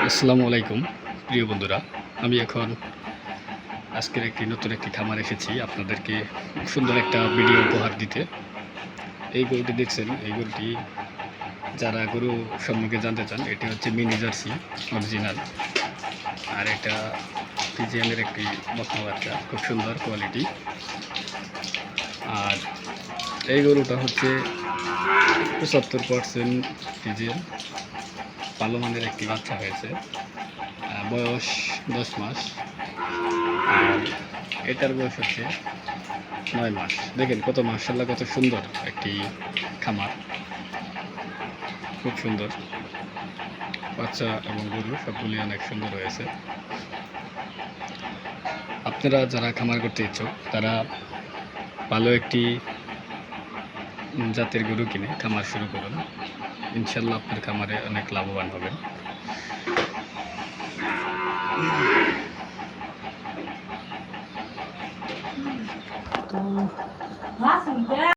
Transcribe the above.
আসসালামু আলাইকুম প্রিয় বন্ধুরা, আমি এখন আজকের নতুন একটি খামার এসেছি আপনাদেরকে সুন্দর একটা ভিডিও উপহার দিতে। এই গরুটি দেখছেন, এই গরুটি যারা গরু সম্পর্কে জানতে চান, এটি হচ্ছে মিনি জার্সি অরিজিনাল। আর এটা ফিজিয়ানের একটি বকনা বাচ্চা, খুব সুন্দর কোয়ালিটি। আর এই গরুটা হচ্ছে 75% ফিজিয়ান, ভালো মানের একটি বাচ্চা হয়েছে, বয়স 10 মাস। আর এটার বয়স হচ্ছে 9 মাস। দেখেন কত মাশাআল্লাহ, কত সুন্দর একটি খামার, খুব সুন্দর বাচ্চা এবং গরু সবগুলি অনেক সুন্দর হয়েছে। আপনারা যারা খামার করতে ইচ্ছুক তারা ভালো একটি জাতের গরু কিনে খামার শুরু করুন, ইনশাল্লাহ আপনার খামারে অনেক লাভবান হবেন।